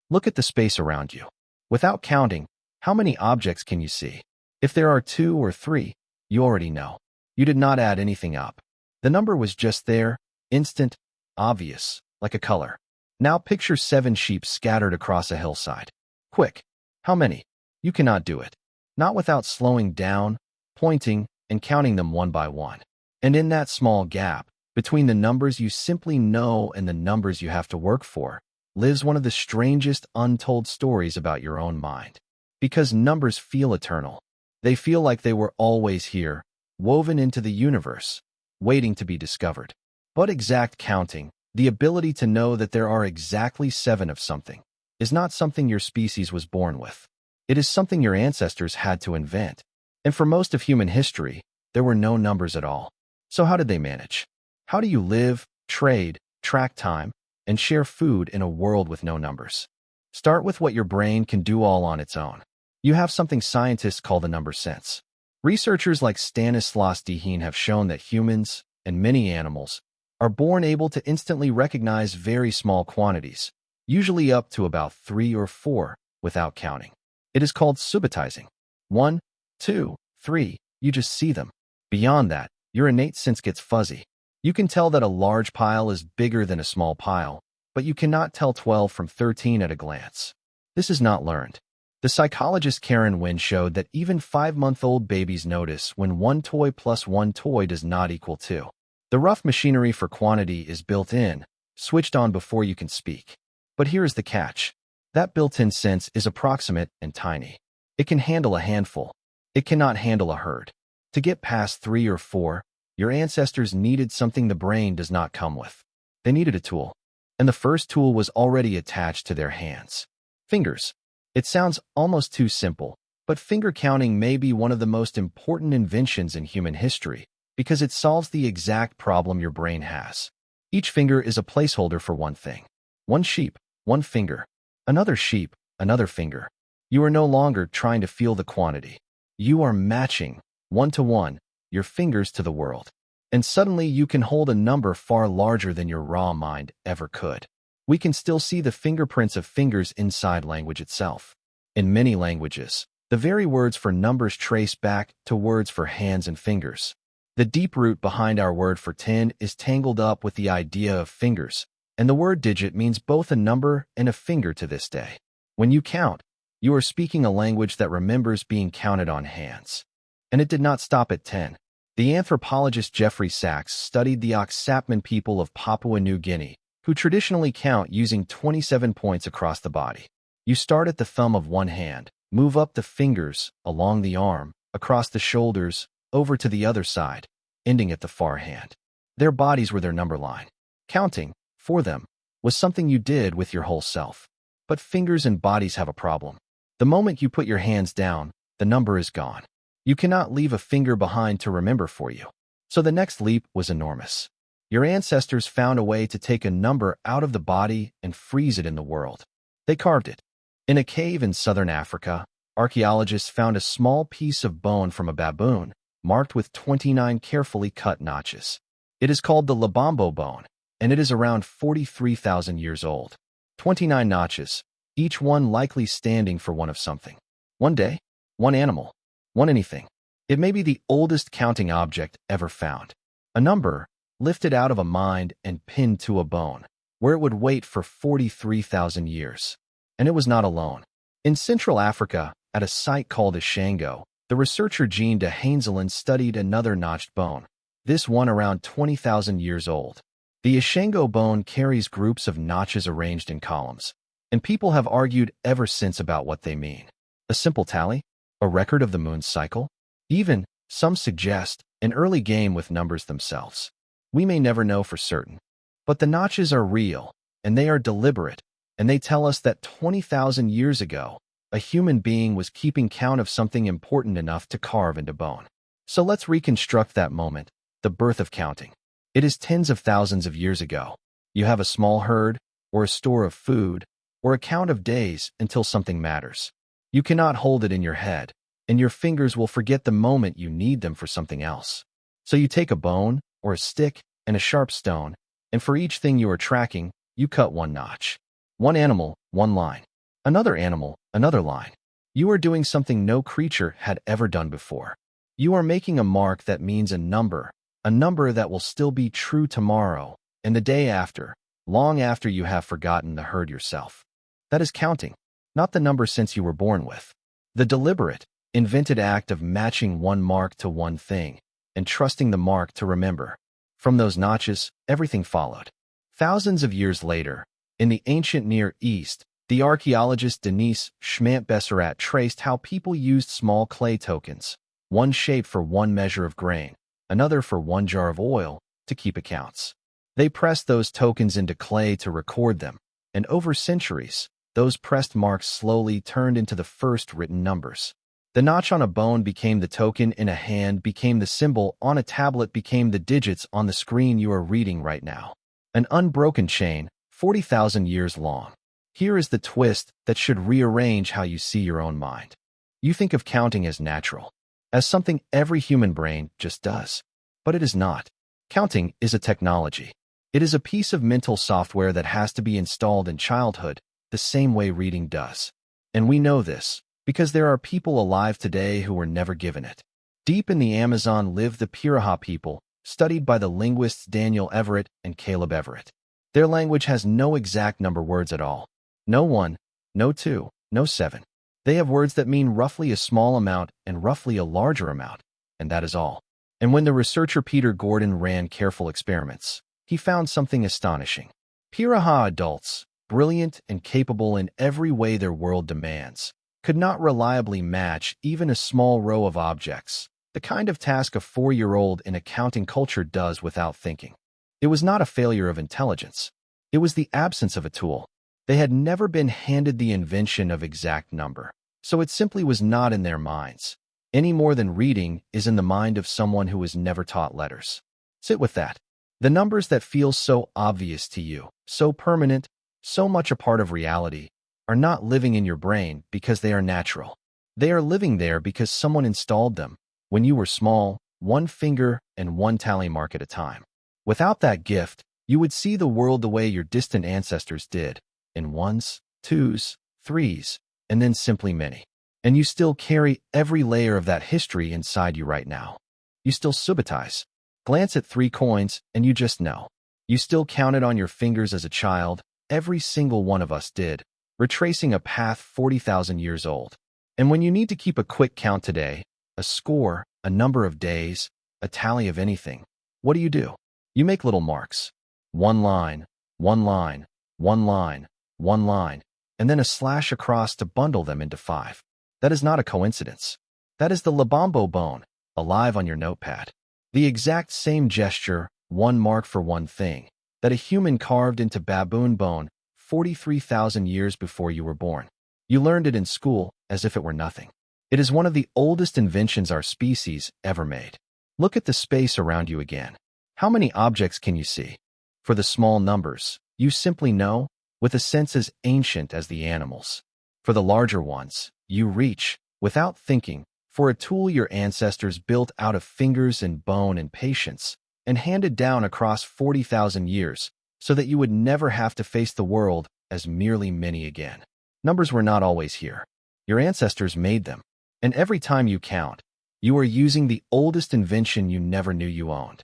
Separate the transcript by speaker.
Speaker 1: Look at the space around you. Without counting, how many objects can you see? If there are 2 or 3, you already know. You did not add anything up. The number was just there, instant, obvious, like a color. Now picture 7 sheep scattered across a hillside. Quick, how many? You cannot do it. Not without slowing down, pointing, and counting them one by one. And in that small gap, between the numbers you simply know and the numbers you have to work for, lives one of the strangest untold stories about your own mind. Because numbers feel eternal. They feel like they were always here, woven into the universe, waiting to be discovered. But exact counting, the ability to know that there are exactly 7 of something, is not something your species was born with. It is something your ancestors had to invent. And for most of human history, there were no numbers at all. So how did they manage? How do you live, trade, track time, and share food in a world with no numbers? Start with what your brain can do all on its own. You have something scientists call the number sense. Researchers like Stanislas Dehaene have shown that humans, and many animals, are born able to instantly recognize very small quantities, usually up to about 3 or 4, without counting. It is called subitizing. 1, 2, 3, you just see them. Beyond that, your innate sense gets fuzzy. You can tell that a large pile is bigger than a small pile, but you cannot tell 12 from 13 at a glance. This is not learned. The psychologist Karen Wynn showed that even 5-month-old babies notice when 1 toy plus 1 toy does not equal 2. The rough machinery for quantity is built in, switched on before you can speak. But here is the catch. That built-in sense is approximate and tiny. It can handle a handful. It cannot handle a herd. To get past 3 or 4, your ancestors needed something the brain does not come with. They needed a tool. And the first tool was already attached to their hands. Fingers. It sounds almost too simple, but finger counting may be one of the most important inventions in human history because it solves the exact problem your brain has. Each finger is a placeholder for one thing. 1 sheep, 1 finger. Another sheep, another finger. You are no longer trying to feel the quantity. You are matching, 1-to-1, your fingers to the world. And suddenly you can hold a number far larger than your raw mind ever could. We can still see the fingerprints of fingers inside language itself. In many languages, the very words for numbers trace back to words for hands and fingers. The deep root behind our word for 10 is tangled up with the idea of fingers, and the word digit means both a number and a finger to this day. When you count, you are speaking a language that remembers being counted on hands. And it did not stop at 10. The anthropologist Jeffrey Sachs studied the Oxapman people of Papua New Guinea, who traditionally count using 27 points across the body. You start at the thumb of one hand, move up the fingers, along the arm, across the shoulders, over to the other side, ending at the far hand. Their bodies were their number line. Counting, for them, was something you did with your whole self. But fingers and bodies have a problem. The moment you put your hands down, the number is gone. You cannot leave a finger behind to remember for you. So the next leap was enormous. Your ancestors found a way to take a number out of the body and freeze it in the world. They carved it. In a cave in southern Africa, archaeologists found a small piece of bone from a baboon, marked with 29 carefully cut notches. It is called the Lubombo bone, and it is around 43,000 years old. 29 notches, each one likely standing for one of something. One day, one animal, one anything. It may be the oldest counting object ever found. A number, lifted out of a mind and pinned to a bone, where it would wait for 43,000 years. And it was not alone. In Central Africa, at a site called Ishango, the researcher Jean de Haenzelin studied another notched bone, this one around 20,000 years old. The Ishango bone carries groups of notches arranged in columns, and people have argued ever since about what they mean. A simple tally? A record of the moon's cycle? Even, some suggest, an early game with numbers themselves. We may never know for certain. But the notches are real, and they are deliberate, and they tell us that 20,000 years ago, a human being was keeping count of something important enough to carve into bone. So let's reconstruct that moment, the birth of counting. It is tens of thousands of years ago. You have a small herd, or a store of food, or a count of days until something matters. You cannot hold it in your head, and your fingers will forget the moment you need them for something else. So you take a bone, or a stick, and a sharp stone, and for each thing you are tracking, you cut one notch. One animal, one line. Another animal, another line. You are doing something no creature had ever done before. You are making a mark that means a number that will still be true tomorrow and the day after, long after you have forgotten the herd yourself. That is counting, not the number since you were born with. The deliberate, invented act of matching one mark to one thing and trusting the mark to remember. From those notches, everything followed. Thousands of years later, in the ancient Near East, the archaeologist Denis schmandt-besserat traced how people used small clay tokens, one shape for one measure of grain, another for one jar of oil, to keep accounts. They pressed those tokens into clay to record them, and over centuries, those pressed marks slowly turned into the first written numbers. The notch on a bone became the token in a hand, became the symbol on a tablet, became the digits on the screen you are reading right now. An unbroken chain, 40,000 years long. Here is the twist that should rearrange how you see your own mind. You think of counting as natural, as something every human brain just does. But it is not. Counting is a technology. It is a piece of mental software that has to be installed in childhood, the same way reading does. And we know this because there are people alive today who were never given it. Deep in the Amazon live the Pirahã people, studied by the linguists Daniel Everett and Caleb Everett. Their language has no exact number words at all. No 1, no 2, no 7. They have words that mean roughly a small amount and roughly a larger amount, and that is all. And when the researcher Peter Gordon ran careful experiments, he found something astonishing. Pirahã adults, brilliant and capable in every way their world demands, could not reliably match even a small row of objects, the kind of task a 4-year-old in a counting culture does without thinking. It was not a failure of intelligence. It was the absence of a tool. They had never been handed the invention of exact number, so it simply was not in their minds, any more than reading is in the mind of someone who was never taught letters. Sit with that. The numbers that feel so obvious to you, so permanent, so much a part of reality, are not living in your brain because they are natural. They are living there because someone installed them, when you were small, one finger and one tally mark at a time. Without that gift, you would see the world the way your distant ancestors did, in 1s, 2s, 3s, and then simply many. And you still carry every layer of that history inside you right now. You still subbutize. Glance at 3 coins, and you just know. You still counted on your fingers as a child, every single one of us did, retracing a path 40,000 years old. And when you need to keep a quick count today, a score, a number of days, a tally of anything, what do? You make little marks. One line, one line, one line, one line, and then a slash across to bundle them into 5. That is not a coincidence. That is the Labambo bone, alive on your notepad. The exact same gesture, one mark for one thing, that a human carved into baboon bone 43,000 years before you were born. You learned it in school as if it were nothing. It is one of the oldest inventions our species ever made. Look at the space around you again. How many objects can you see? For the small numbers, you simply know, with a sense as ancient as the animals. For the larger ones, you reach, without thinking, for a tool your ancestors built out of fingers and bone and patience, and handed down across 40,000 years, so that you would never have to face the world as merely many again. Numbers were not always here. Your ancestors made them, and every time you count, you are using the oldest invention you never knew you owned.